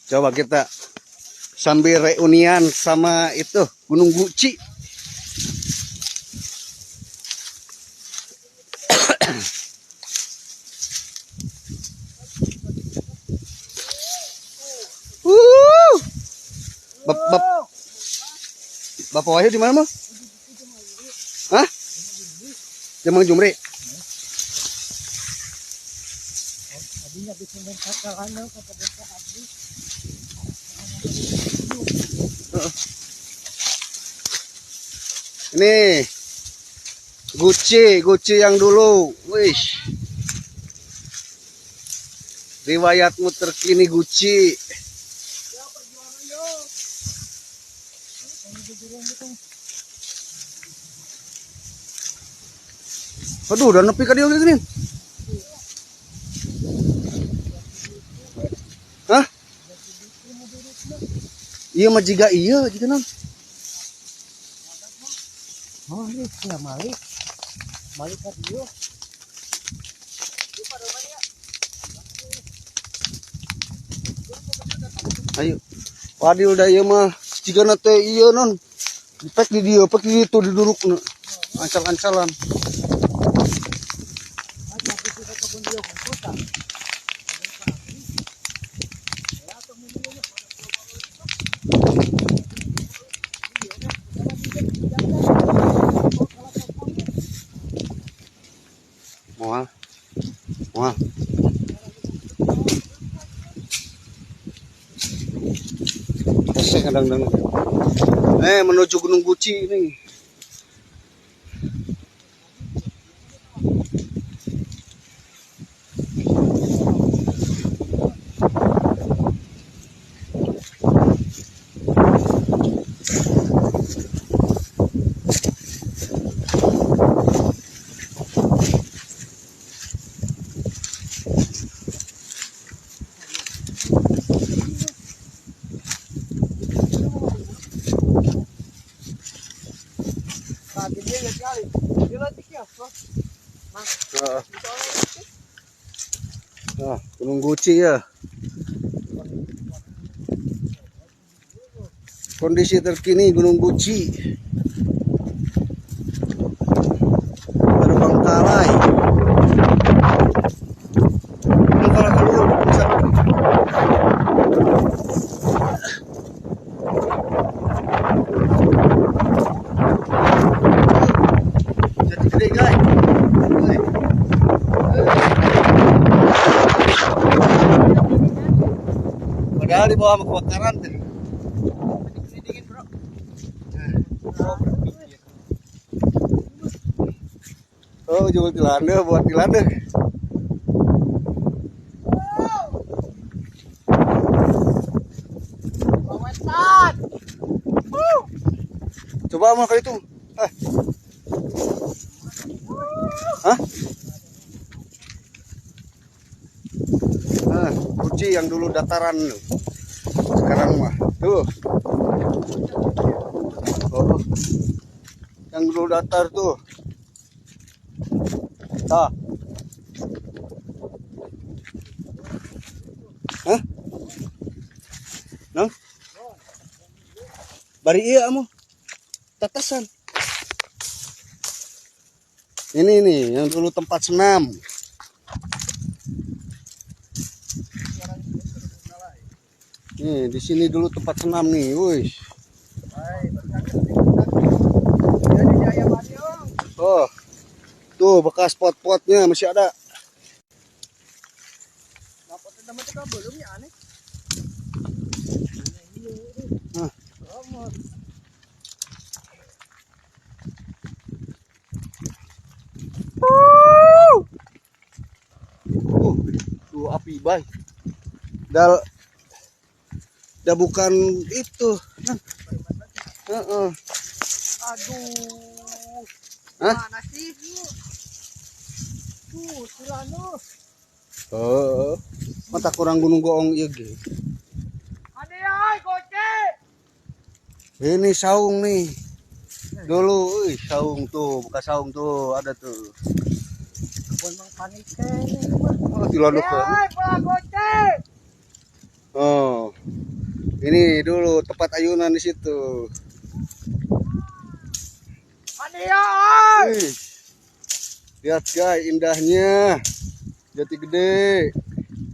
Coba kita sambil reunian sama itu Gunung Guci. Bapak Wahyu di mana, Mas? Hah? Jamang Jumri. Ini Guci yang dulu. Wih. Riwayatmu terkini Guci. Aduh, udah nepi ka dia gini. Hah? Iya mah jiga non. Oh, ini ya Malik ka dia. Ayo. Wadil da ieu mah jigana teh ieu non. Pek di dieu, pek di ditu didurukna. Ancal-ancalan. Moal. Esek kadang-kadang. Menuju Gunung Guci ini. Gunung Guci ya. Kondisi terkini Gunung Guci. Terbengkalai. Jadi gede guys. Padahal di bawah kebakaran tuh. Dingin, bro. Oh, jual tilanda buat tilanda. Coba mau kali itu. Hah? Guci yang dulu dataran. Sekarang mah tuh. Oh. Yang dulu datar tuh. Tah. Hah? Nang? Bari iya amu. Tatasan. Ini nih yang dulu tempat senam. Nih di sini dulu tempat senam nih, wih. Oh, tuh bekas pot-potnya masih ada. Nah. Tuh api bay. Dah bukan itu. Aduh. Hah? Mana sih? Tuh, silano. Oh, mata kurang gunung goong iya ge. Ade ay, koce. Ini saung nih. Dulu, saung tuh, bekas saung tuh ada tuh. Kebun mang panik Oh, diladukeun. Ay, bola koce. Oh. Ini dulu tempat ayunan di situ. Wih, lihat guys indahnya jati gede.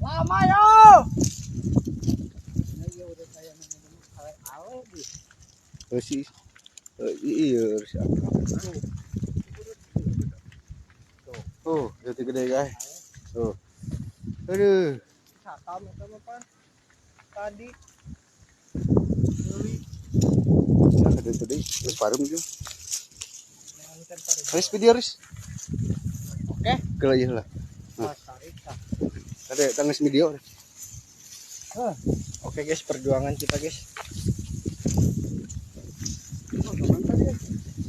Lama yo. Sih, iya tuh jati gede guys. Tuh, aduh. Tadi. Ada tadi, terus parum juga. Ris video Ris. Oke. Kalau iya lah. Ada tangis video. Oke guys, perjuangan kita guys.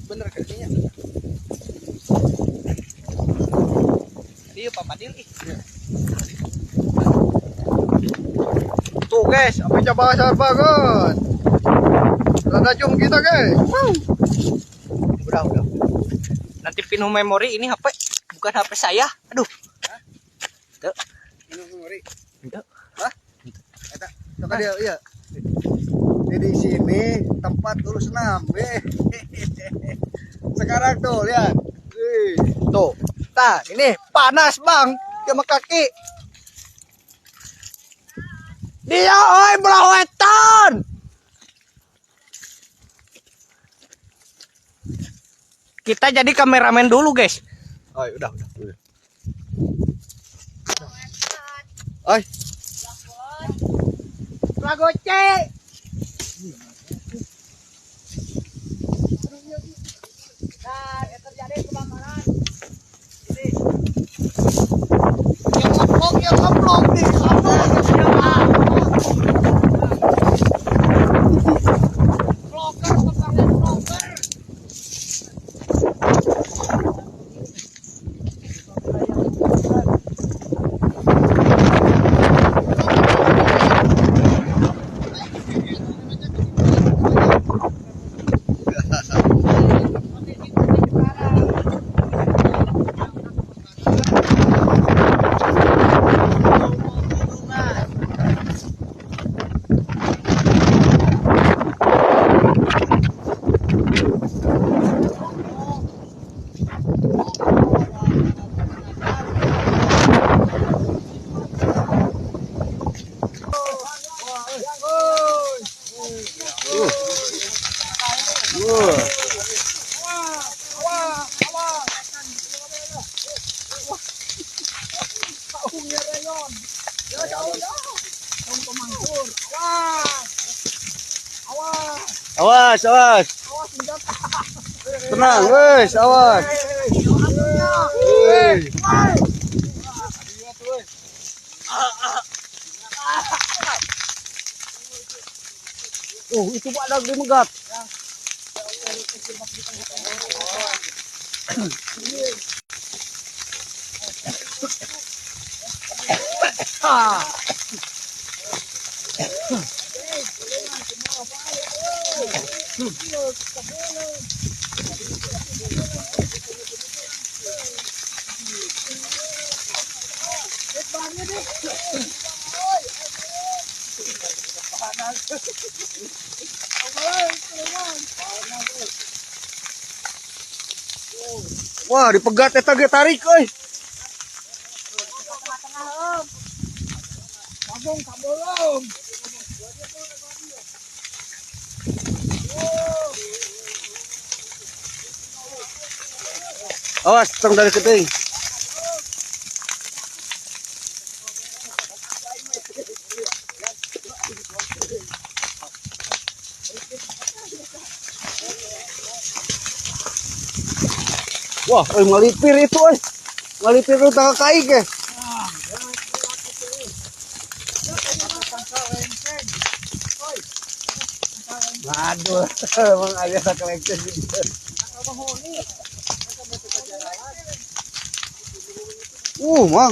Bener kakinya. Dia Papa Dil ih. Tuh guys, apa coba besar banget. Ada jum kita guys. Udah. Nanti pinu memori ini HP, bukan HP saya. Aduh. Tuh. Pinu memori. Enggak. Hah? Eta, coba dia iya. Di sini tempat dulu senam. Sekarang tuh lihat. Tuh. Nah, ini panas, Bang. Dia sama kaki. Dia oi belawetan. Kita jadi kameramen dulu, guys. Oh, udah. Ay, Lagoce. Nah, terjadi kebakaran. Ini. Yang ngeblok nih. Awas. Tenang, wes, awas. Itu ada di megat. Wah, dipegat eta ge tarik euy. Awas, tong dari keting. Wah, ngalipir itu euy. Ngalipir lu tangga kai ke. Waduh, emang ada kelengkeng gitu. Mang.